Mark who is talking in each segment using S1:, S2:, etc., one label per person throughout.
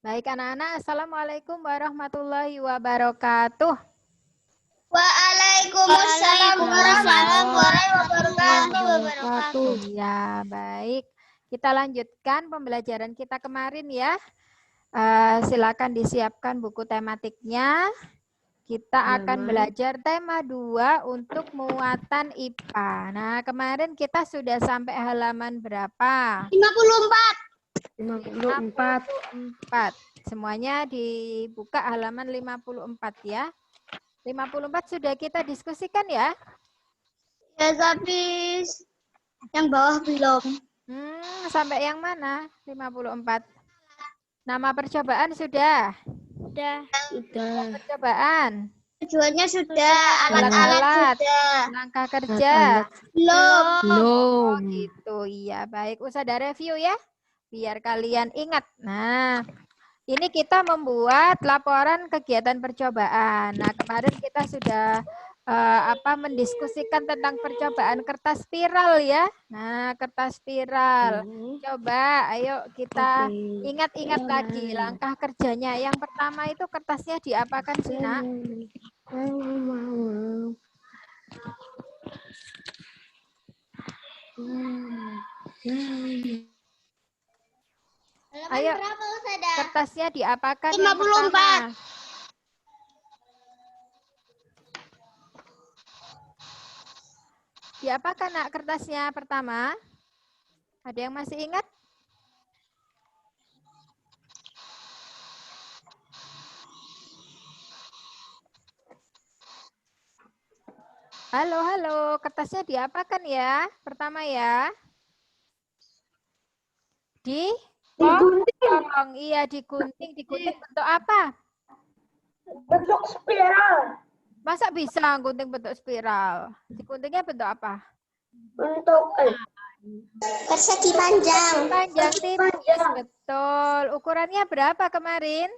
S1: Baik anak-anak, Assalamualaikum warahmatullahi wabarakatuh.
S2: Waalaikumsalam warahmatullahi wabarakatuh.
S1: Ya, baik. Kita lanjutkan pembelajaran kita kemarin ya. Silakan disiapkan buku tematiknya. Kita akan belajar tema 2 untuk muatan IPA. Nah, kemarin kita sudah sampai halaman berapa? 54. Semuanya dibuka halaman 54 ya. 54 sudah kita diskusikan ya?
S2: Ya, tapi yang bawah belum.
S1: Sampai yang mana? 54. Nama percobaan sudah?
S2: Sudah.
S1: Percobaan?
S2: Tujuannya sudah, alat-alat sudah.
S1: Langkah kerja?
S2: Belum.
S1: Oh, gitu. Iya, baik. Usah ada review ya. Biar kalian ingat. Nah, ini kita membuat laporan kegiatan percobaan. Nah, kemarin kita sudah mendiskusikan tentang percobaan kertas spiral ya. Nah, kertas spiral. Coba, ayo kita ingat-ingat lagi langkah kerjanya. Yang pertama itu kertasnya diapakan sih, Nak? Ayo, kertasnya diapakan yang pertama? Diapakan, Nak, kertasnya pertama? Ada yang masih ingat? Halo, kertasnya diapakan ya? Pertama ya. Digunting. Iya, digunting. Digunting bentuk apa?
S2: Bentuk spiral.
S1: Masa bisa gunting bentuk spiral? Diguntingnya bentuk apa?
S2: Bentuk persegi panjang.
S1: Panjang tipis, betul. Ukurannya berapa kemarin?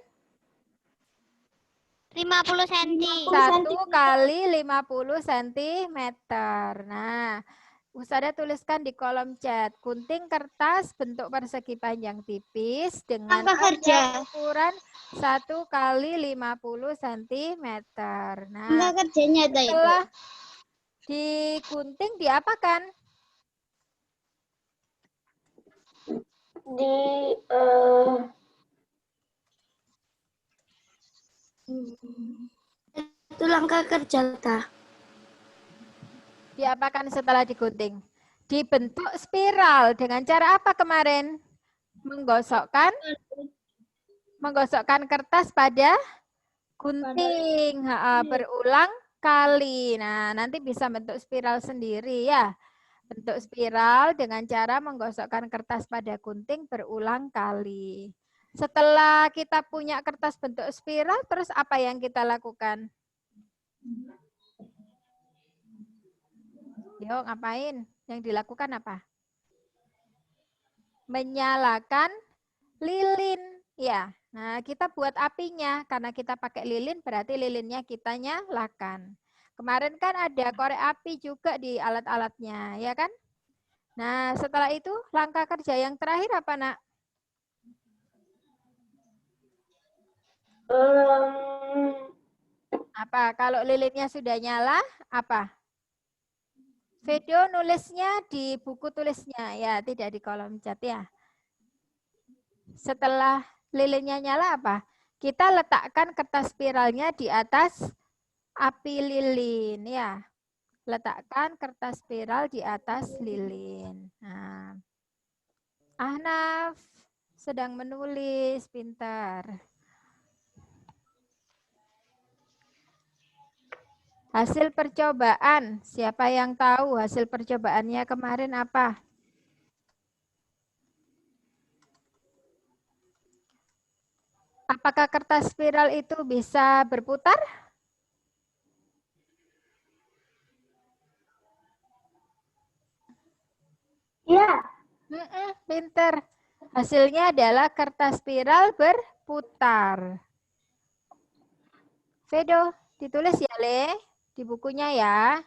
S2: 50 cm.
S1: 1 kali 50 cm. Nah, Usada tuliskan di kolom chat. Gunting kertas bentuk persegi panjang tipis dengan ukuran 1 kali 50 cm. Nah,
S2: kerjanya
S1: setelah digunting diapakan?
S2: Itu langkah kerja ta.
S1: Diapakan setelah digunting? Dibentuk spiral dengan cara apa kemarin? Menggosokkan kertas pada gunting berulang kali. Nah, nanti bisa bentuk spiral sendiri ya. Bentuk spiral dengan cara menggosokkan kertas pada gunting berulang kali. Setelah kita punya kertas bentuk spiral, terus apa yang kita lakukan? Yo, ngapain? Yang dilakukan apa? Menyalakan lilin. Ya, nah kita buat apinya. Karena kita pakai lilin, berarti lilinnya kita nyalakan. Kemarin kan ada korek api juga di alat-alatnya, ya kan? Nah, setelah itu langkah kerja yang terakhir apa, Nak? Apa? Kalau lilinnya sudah nyala, apa? Video nulisnya di buku tulisnya, ya, tidak di kolom chat ya. Setelah lilinnya nyala apa? Kita letakkan kertas spiralnya di atas api lilin, ya. Letakkan kertas spiral di atas lilin. Nah, Ahnaf sedang menulis, pintar. Hasil percobaan, siapa yang tahu hasil percobaannya kemarin apa? Apakah kertas spiral itu bisa berputar?
S2: Ya.
S1: Pinter. Hasilnya adalah kertas spiral berputar. Vedo, ditulis ya, Le, di bukunya ya.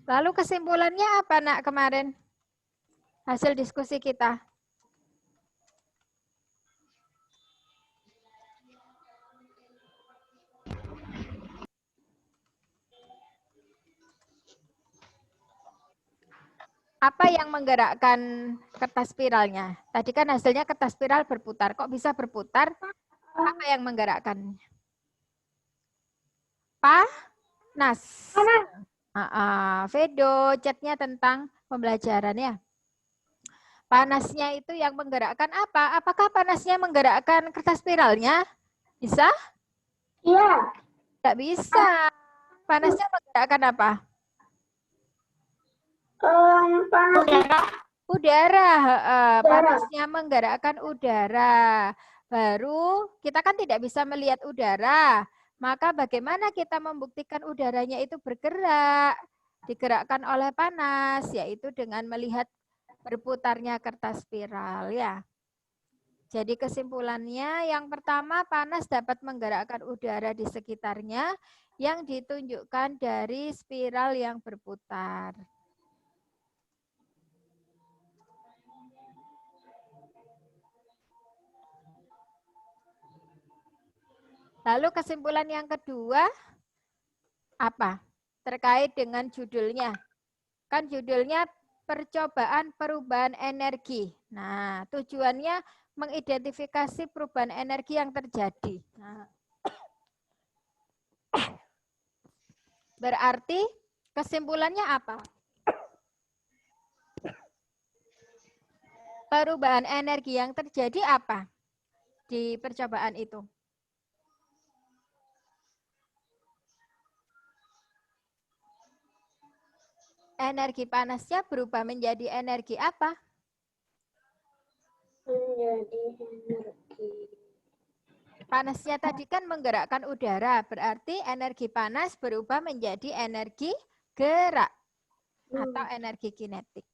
S1: Lalu kesimpulannya apa, Nak, kemarin? Hasil diskusi kita. Apa yang menggerakkan kertas spiralnya? Tadi kan hasilnya kertas spiral berputar. Kok bisa berputar? Apa yang menggerakkannya? Panas. Vedo, chatnya tentang pembelajaran ya. Panasnya itu yang menggerakkan apa? Apakah panasnya menggerakkan kertas spiralnya? Bisa?
S2: Iya.
S1: Tidak bisa. Panasnya menggerakkan apa? Udara. Panasnya menggerakkan udara. Baru kita kan tidak bisa melihat udara. Maka bagaimana kita membuktikan udaranya itu bergerak? Digerakkan oleh panas, yaitu dengan melihat berputarnya kertas spiral ya. Jadi kesimpulannya yang pertama, panas dapat menggerakkan udara di sekitarnya yang ditunjukkan dari spiral yang berputar. Lalu kesimpulan yang kedua, apa? Terkait dengan judulnya. Kan judulnya percobaan perubahan energi. Nah, tujuannya mengidentifikasi perubahan energi yang terjadi. Nah, berarti kesimpulannya apa? Perubahan energi yang terjadi apa di percobaan itu? Energi panasnya berubah menjadi energi apa?
S2: Menjadi energi.
S1: Panasnya tadi kan menggerakkan udara, berarti energi panas berubah menjadi energi gerak atau energi kinetik.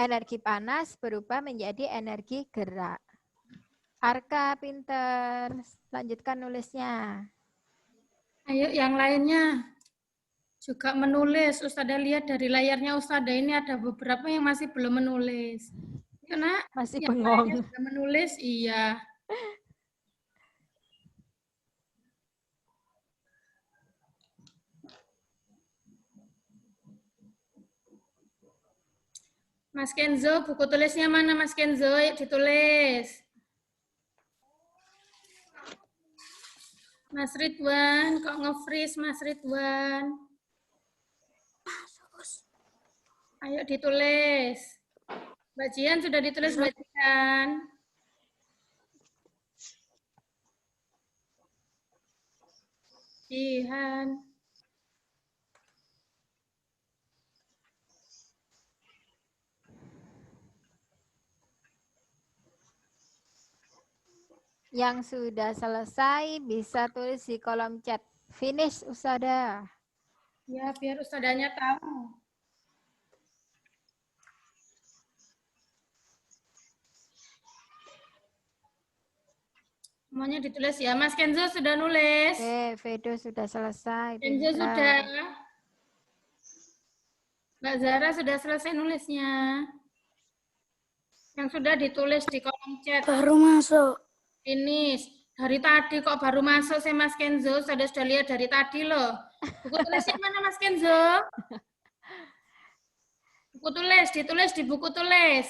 S1: Energi panas berubah menjadi energi gerak. Arka pinter, lanjutkan nulisnya.
S3: Ayo yang lainnya juga menulis. Ustadzah lihat dari layarnya Ustadzah ini ada beberapa yang masih belum menulis. Yuk Nak,
S1: Masih
S3: yang
S1: bengong.
S3: lainnya sudah menulis, iya. Mas Kenzo, buku tulisnya mana Mas Kenzo? Yuk ditulis. Mas Ridwan, kok nge-freeze Mas Ridwan? Ayo ditulis. Mbak Jian sudah ditulis Mbak Jian. Jihan.
S1: Yang sudah selesai bisa tulis di kolom chat. Finish, Ustadzah.
S3: Ya, biar Ustadzahnya tahu. Semuanya ditulis ya. Mas Kenzo sudah nulis.
S1: Vedo sudah selesai.
S3: Kenzo
S1: Pintar.
S3: sudah. Mbak Zara sudah selesai nulisnya. Yang sudah ditulis di kolom chat.
S2: Baru masuk.
S3: Finish. Dari tadi kok baru masuk sih Mas Kenzo. Sudah lihat dari tadi loh. Buku tulisnya mana Mas Kenzo? Buku tulis, ditulis di buku tulis.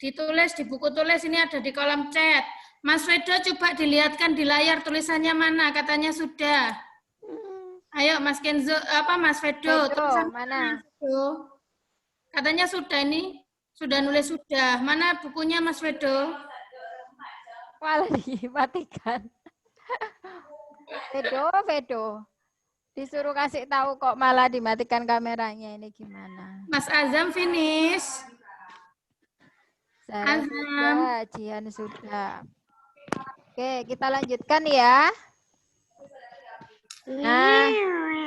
S3: Ditulis di buku tulis, ini ada di kolom chat. Mas Vedo coba dilihatkan di layar tulisannya mana, katanya sudah. Ayo Mas Kenzo, Mas Vedo, tulisan
S1: mana?
S3: Katanya sudah ini, sudah nulis sudah. Mana bukunya Mas Vedo?
S1: Malah dimatikan. Vedo. Disuruh kasih tahu kok malah dimatikan kameranya, ini gimana?
S3: Mas Azam finish.
S1: Zara sudah, Jihan sudah. Oke, kita lanjutkan ya. Nah,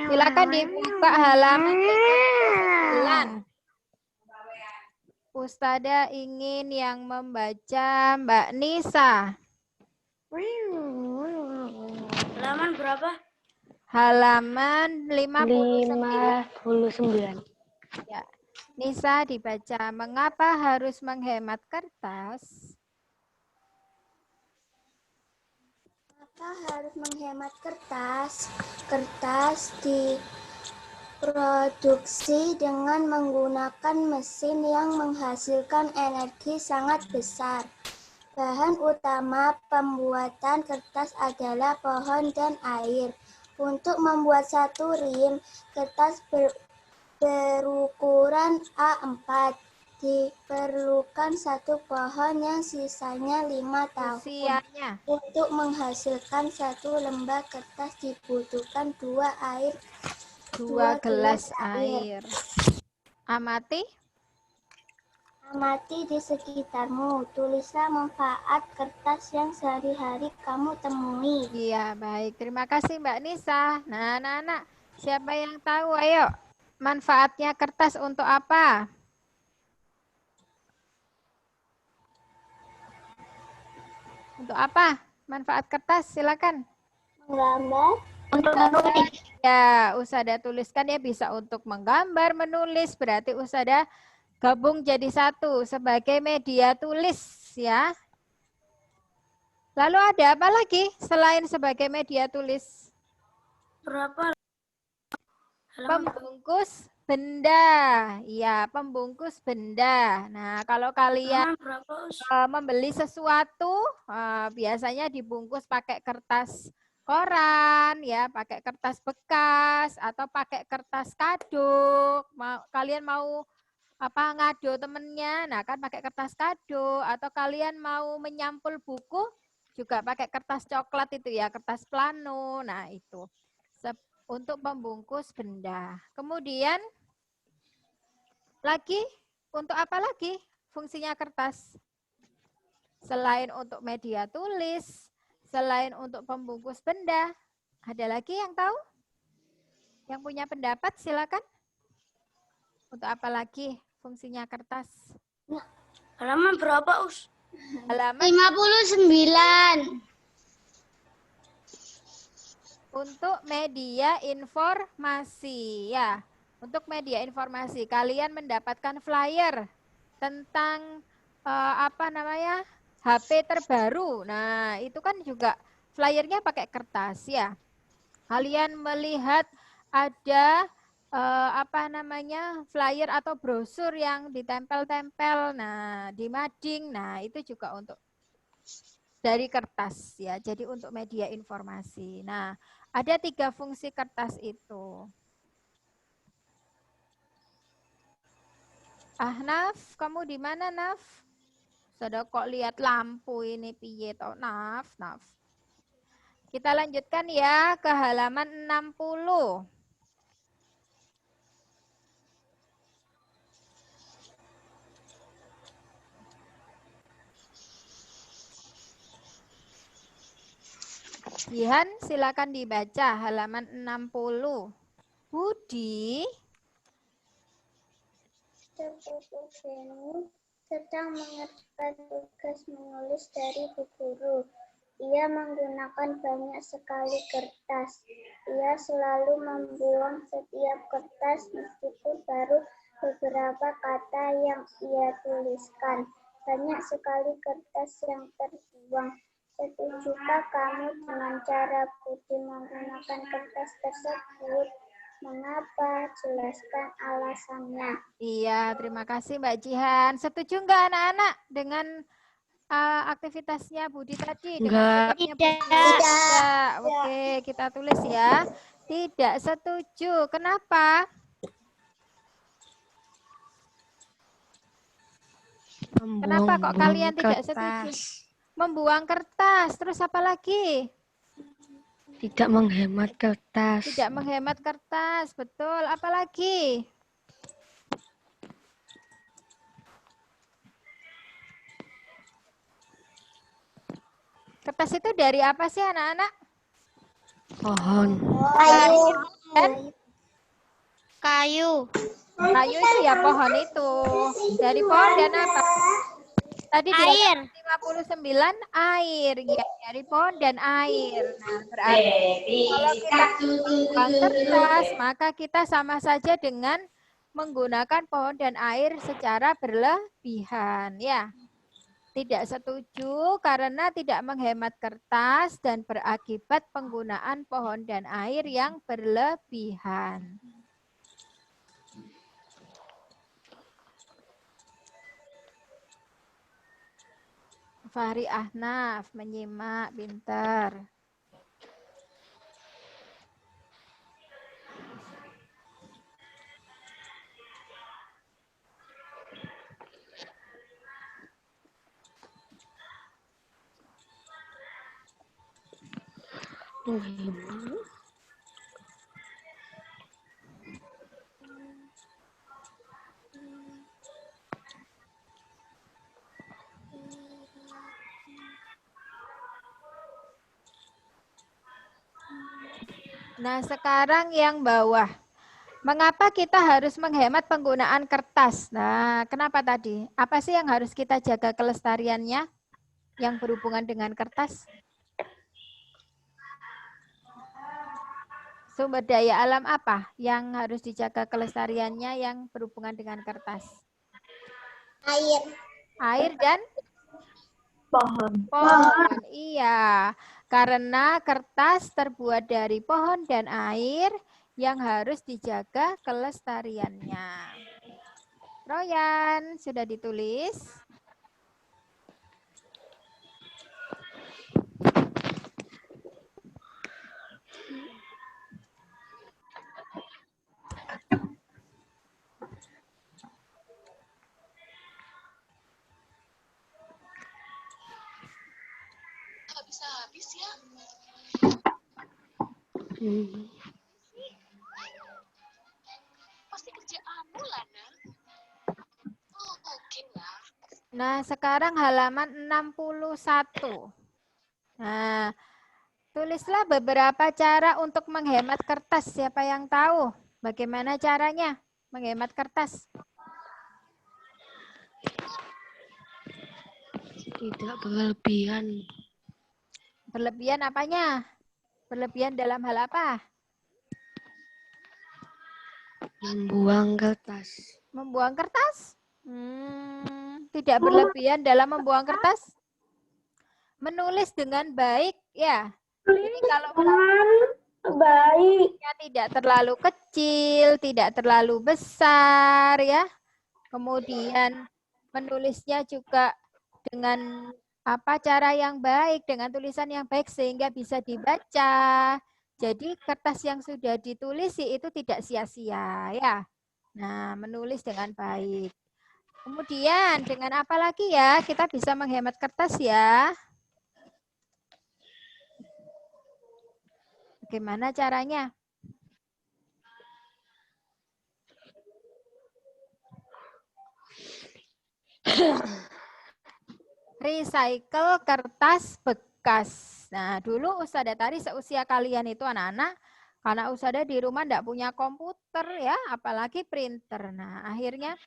S1: silakan dibuka halaman 9. Ustadzah ingin yang membaca Mbak Nisa.
S2: Halaman berapa?
S1: Halaman 59.
S2: 59.
S1: Ya. Nisa dibaca, mengapa harus menghemat kertas?
S2: Mengapa harus menghemat kertas? Kertas diproduksi dengan menggunakan mesin yang menghasilkan energi sangat besar. Bahan utama pembuatan kertas adalah pohon dan air. Untuk membuat satu rim kertas berukuran A4 diperlukan satu pohon yang sisanya 5 tahun.
S1: Usianya.
S2: Untuk menghasilkan satu lembar kertas dibutuhkan 2
S1: gelas air. Amati.
S2: Amati di sekitarmu. Tulislah manfaat kertas yang sehari-hari kamu temui.
S1: Iya, baik. Terima kasih Mbak Nisa. Nah, anak-anak, siapa yang tahu? Ayo, manfaatnya kertas untuk apa? Untuk apa? Manfaat kertas, silakan.
S2: Menggambar. Untuk menulis.
S1: Ya, Usada tuliskan ya, bisa untuk menggambar, menulis. Berarti Usada gabung jadi satu sebagai media tulis ya. Lalu ada apa lagi selain sebagai media tulis?
S2: Berapa?
S1: Pembungkus benda. Ya, pembungkus benda. Nah, kalau kalian membeli sesuatu, biasanya dibungkus pakai kertas koran, ya, pakai kertas bekas atau pakai kertas kado. Kalian mau apa ngado temennya, nah kan pakai kertas kado, atau kalian mau menyampul buku juga pakai kertas coklat itu ya, kertas plano. Nah itu untuk pembungkus benda. Kemudian lagi untuk apa lagi fungsinya kertas? Selain untuk media tulis, selain untuk pembungkus benda, ada lagi yang tahu? Yang punya pendapat silakan. Untuk apa lagi fungsinya kertas?
S2: Halaman berapa, Us?
S1: Halaman
S2: 59.
S1: Untuk media informasi ya. Untuk media informasi kalian mendapatkan flyer tentang HP terbaru. Nah, itu kan juga flyernya pakai kertas ya. Kalian melihat ada flyer atau brosur yang ditempel-tempel, nah di mading, nah itu juga untuk dari kertas ya, jadi untuk media informasi. Nah, ada 3 fungsi kertas itu. Naf, kamu di mana Naf? Sudah kok lihat lampu ini piye toh Naf. Kita lanjutkan ya ke halaman 60. Jihan, silakan dibaca halaman 60. Budi.
S2: Sedang mengerjakan tugas menulis dari Bu Guru. Ia menggunakan banyak sekali kertas. Ia selalu membuang setiap kertas meskipun baru beberapa kata yang ia tuliskan. Banyak sekali kertas yang terbuang. Setujukah kamu dengan cara Budi menggunakan kertas tersebut? Mengapa? Jelaskan alasannya.
S1: Iya, terima kasih Mbak Jihan. Setuju nggak anak-anak dengan aktivitasnya Budi tadi?
S2: Enggak.
S1: Tidak. Oke, kita tulis ya. Tidak setuju. Kenapa? Kenapa kok kalian tidak setuju? Membuang kertas. Terus apa lagi?
S2: Tidak menghemat kertas.
S1: Tidak menghemat kertas. Betul. Apa lagi? Kertas itu dari apa sih anak-anak?
S2: Pohon.
S1: Kayu.
S2: Kayu.
S1: Kayu itu ya pohon itu. Dari pohon dan apa? Tadi
S2: Air.
S1: 59 air. Ya, dari pohon dan air. Nah, berarti kalau kita membuang kertas, maka kita sama saja dengan menggunakan pohon dan air secara berlebihan. Ya, tidak setuju karena tidak menghemat kertas dan berakibat penggunaan pohon dan air yang berlebihan. Fahri Ahnaf menyimak, pinter. Nah, sekarang yang bawah. Mengapa kita harus menghemat penggunaan kertas? Nah, kenapa tadi? Apa sih yang harus kita jaga kelestariannya yang berhubungan dengan kertas? Sumber daya alam apa yang harus dijaga kelestariannya yang berhubungan dengan kertas?
S2: Air.
S1: Air dan
S2: Pohon.
S1: pohon. Iya, karena kertas terbuat dari pohon dan air yang harus dijaga kelestariannya. Royan, sudah ditulis?
S4: Habis-habis ya. Pasti kerjaanmu, Lana. Oh, oke lah.
S1: Nah, sekarang halaman 61. Nah, tulislah beberapa cara untuk menghemat kertas. Siapa yang tahu bagaimana caranya menghemat kertas?
S5: Tidak berlebihan.
S1: Berlebihan apanya? Berlebihan dalam hal apa?
S5: Membuang kertas.
S1: Membuang kertas? Tidak berlebihan dalam membuang kertas? Menulis dengan baik, ya. Jadi kalau
S2: Baik.
S1: tidak terlalu kecil, tidak terlalu besar, ya. Kemudian menulisnya juga dengan cara yang baik, dengan tulisan yang baik sehingga bisa dibaca. Jadi kertas yang sudah ditulis itu tidak sia-sia, ya. Nah, menulis dengan baik. Kemudian dengan apa lagi ya kita bisa menghemat kertas ya? Bagaimana caranya? Recycle kertas bekas. Nah, dulu Ustadzah Tari seusia kalian itu anak-anak, karena Ustadzah di rumah enggak punya komputer ya, apalagi printer. Nah, akhirnya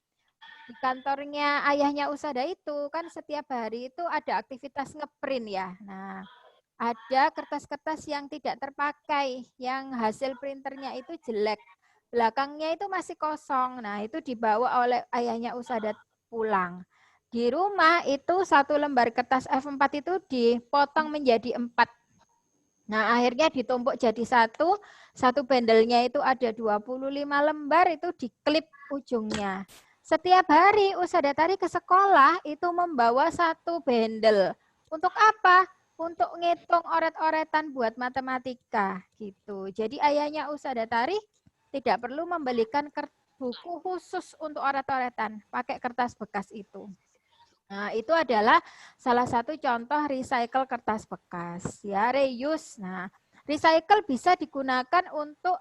S1: di kantornya ayahnya Ustadzah itu kan setiap hari itu ada aktivitas ngeprint ya. Nah, ada kertas-kertas yang tidak terpakai, yang hasil printernya itu jelek. Belakangnya itu masih kosong. Nah, itu dibawa oleh ayahnya Ustadzah pulang. Di rumah itu satu lembar kertas F4 itu dipotong menjadi 4. Nah, akhirnya ditumpuk jadi satu. Satu bandelnya itu ada 25 lembar, itu diklip ujungnya. Setiap hari Ustadzah Tari ke sekolah itu membawa satu bandel. Untuk apa? Untuk ngitung oret-oretan buat matematika gitu. Jadi ayahnya Ustadzah Tari tidak perlu membelikan buku khusus untuk oret-oretan, pakai kertas bekas itu. Nah, itu adalah salah satu contoh recycle kertas bekas, ya, reuse. Nah, recycle bisa digunakan untuk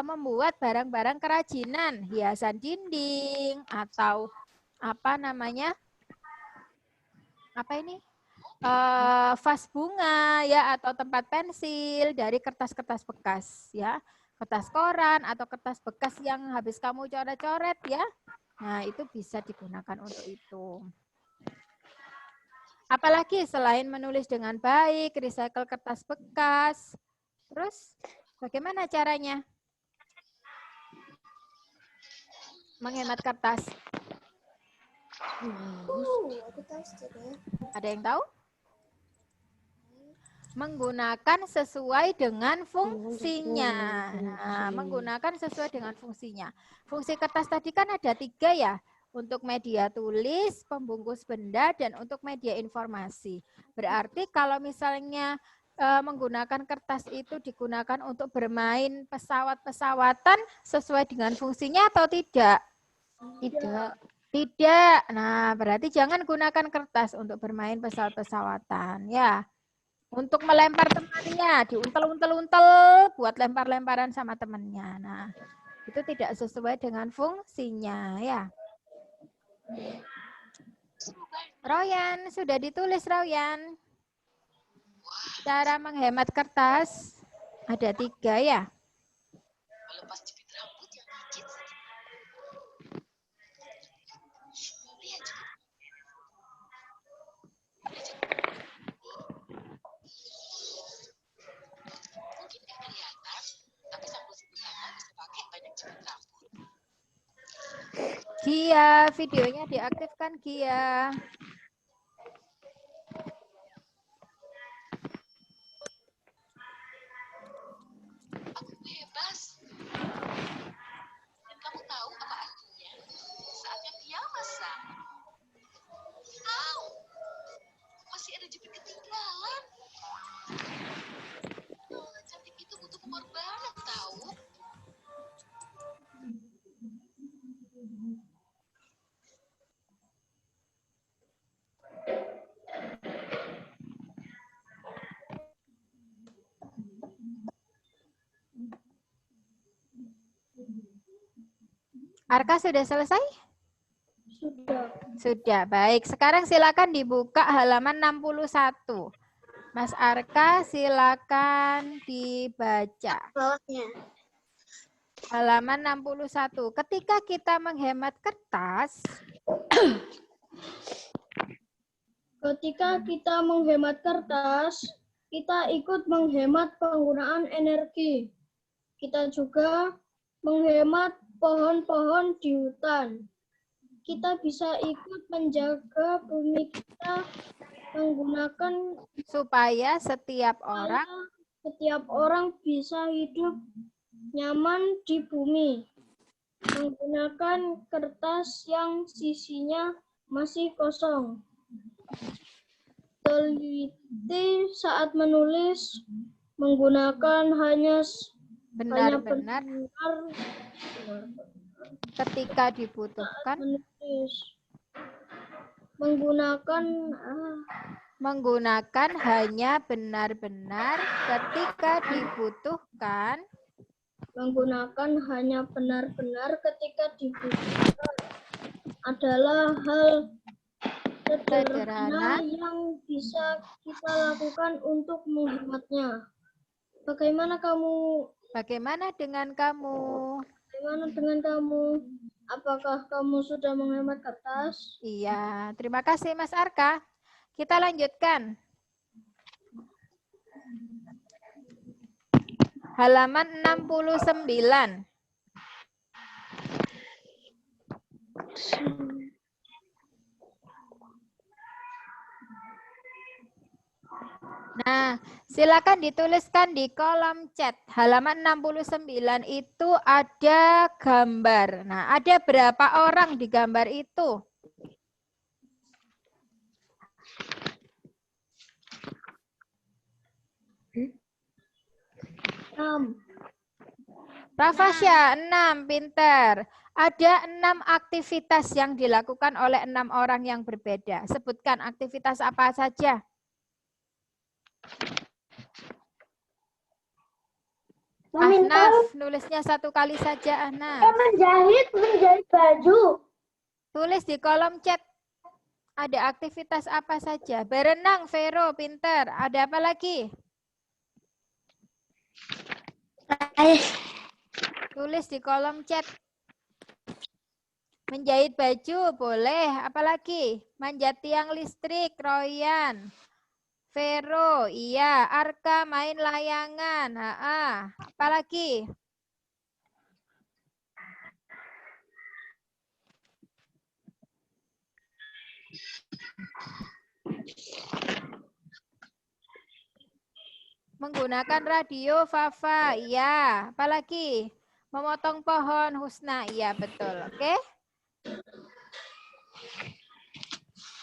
S1: membuat barang-barang kerajinan, hiasan dinding atau apa namanya? Apa ini? Vas bunga ya, atau tempat pensil dari kertas-kertas bekas ya, kertas koran atau kertas bekas yang habis kamu coret-coret ya. Nah, itu bisa digunakan untuk itu. Apalagi selain menulis dengan baik, recycle kertas bekas. Terus bagaimana caranya menghemat kertas?
S2: Aku tahu sedikit.
S1: Ada yang tahu? Menggunakan sesuai dengan fungsinya. Nah, menggunakan sesuai dengan fungsinya. Fungsi kertas tadi kan ada 3 ya. Untuk media tulis, pembungkus benda, dan untuk media informasi. Berarti kalau misalnya menggunakan kertas itu digunakan untuk bermain pesawat-pesawatan sesuai dengan fungsinya atau tidak?
S5: Tidak.
S1: Tidak. Nah, berarti jangan gunakan kertas untuk bermain pesawat-pesawatan ya. Untuk melempar temannya, diuntel-untel-untel buat lempar-lemparan sama temannya. Nah, itu tidak sesuai dengan fungsinya ya. Royan, sudah ditulis Royan. Cara menghemat kertas ada 3 ya.
S4: Melepas jepit rambut yang dikit saja. Lihat jepit. Mungkin nggak kelihatan, tapi sampul sederhana bisa pakai banyak jepit rambut.
S1: Gia, videonya diaktifkan Gia.
S4: Aku bebas. Dan kamu tahu apa artinya? Saatnya dia masak. Au, masih ada jepit ketinggalan. Cantik itu butuh pengorbanan tahu.
S1: Arka sudah selesai?
S2: Sudah.
S1: Sudah, baik. Sekarang silakan dibuka halaman 61. Mas Arka silakan dibaca.
S2: Bawahnya.
S1: Halaman 61. Ketika kita menghemat kertas,
S6: Ketika kita menghemat kertas, kita ikut menghemat penggunaan energi. Kita juga menghemat pohon-pohon di hutan. Kita bisa ikut menjaga bumi kita menggunakan
S1: supaya setiap orang
S6: setiap orang bisa hidup nyaman di bumi. Menggunakan kertas yang sisinya masih kosong. Teliti saat menulis menggunakan hanya
S1: benar-benar
S6: benar
S1: ketika dibutuhkan,
S6: menulis
S1: menggunakan hanya benar-benar ketika dibutuhkan,
S6: menggunakan hanya benar-benar ketika dibutuhkan adalah hal sederhana yang bisa kita lakukan untuk menghematnya. Bagaimana dengan kamu? Apakah kamu sudah menghemat kertas?
S1: Iya, terima kasih Mas Arka. Kita lanjutkan. Halaman 69. Nah, silakan dituliskan di kolom chat. Halaman 69 itu ada gambar. Nah, ada berapa orang di gambar itu? Rafasya, 6, pinter. Ada 6 aktivitas yang dilakukan oleh 6 orang yang berbeda. Sebutkan aktivitas apa saja. Ahnaf, nulisnya 1 kali saja, Ahnaf.
S2: Menjahit baju.
S1: Tulis di kolom chat. Ada aktivitas apa saja. Berenang, Vero, pinter. Ada apa lagi? Tulis di kolom chat. Menjahit baju boleh. Apalagi? Manjat tiang listrik, Royan. Vero, iya. Arka main layangan. Apalagi? Menggunakan radio, Fafa. Iya. Apalagi? Memotong pohon, Husna. Iya, betul. Oke.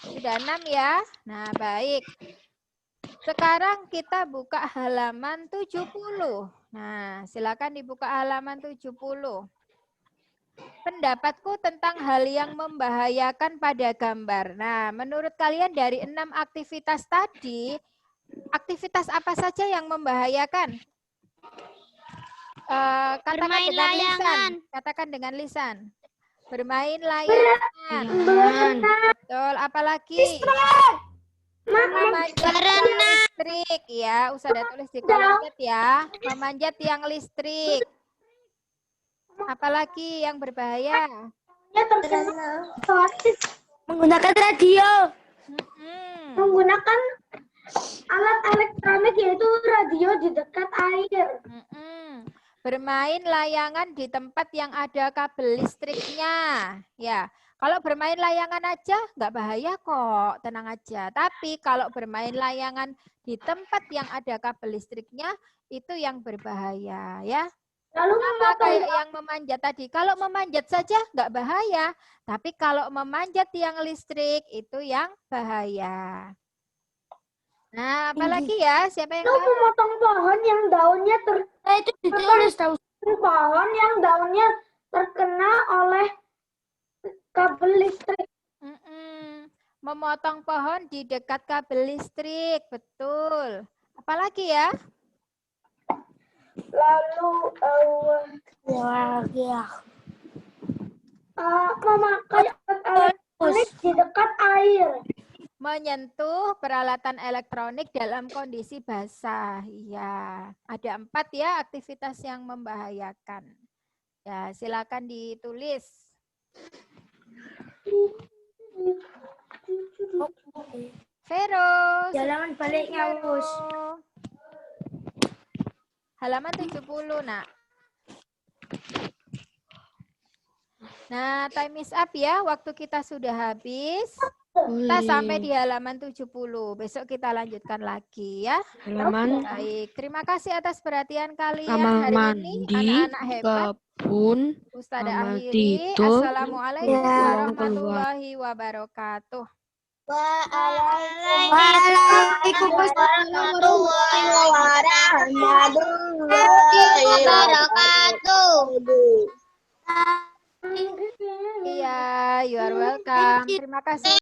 S1: Sudah 6 ya. Nah, baik. Sekarang kita buka halaman 70. Nah, silakan dibuka halaman 70. Pendapatku tentang hal yang membahayakan pada gambar. Nah, menurut kalian dari 6 aktivitas tadi, aktivitas apa saja yang membahayakan? Katakan dengan lisan. Katakan dengan lisan. Bermain layangan. Betul. Apalagi? Memanjat tiang listrik. Ya, usah ada tulis di kolom chat ya. Memanjat tiang listrik. Apalagi yang berbahaya?
S6: Menggunakan radio.
S2: Menggunakan alat elektronik yaitu radio di dekat air.
S1: Bermain layangan di tempat yang ada kabel listriknya. Ya, kalau bermain layangan aja nggak bahaya kok, tenang aja. Tapi kalau bermain layangan di tempat yang ada kabel listriknya, itu yang berbahaya ya.
S2: Lalu
S1: sama kayak yang memanjat tadi. Kalau memanjat saja nggak bahaya, tapi kalau memanjat tiang listrik itu yang bahaya. Nah, apalagi ya? Siapa yang tahu?
S2: Memotong pohon yang daunnya itu ditulis tahu. Pohon yang daunnya terkena oleh kabel listrik.
S1: Memotong pohon di dekat kabel listrik, betul. Apalagi ya?
S2: Lalu memakai alat elektronik di dekat air.
S1: Menyentuh peralatan elektronik dalam kondisi basah. Iya, ada 4 ya aktivitas yang membahayakan. Ya, silakan ditulis. Vero.
S2: Halaman baliknya, Us.
S1: Halaman 70, Nak. Nah, time is up ya. Waktu kita sudah habis. Kita sampai di halaman 70. Besok kita lanjutkan lagi ya.
S5: Halaman.
S1: Baik, terima kasih atas perhatian kalian
S5: Kamar
S1: hari
S5: mandi,
S1: ini. Anak-anak hebat.
S5: kebun,
S1: Ustazah
S5: kamar
S1: akhiri.
S5: tidur,
S1: Assalamualaikum warahmatullahi wabarakatuh.
S2: Waalaikumsalam warahmatullahi wabarakatuh.
S1: Iya, you are welcome. Terima kasih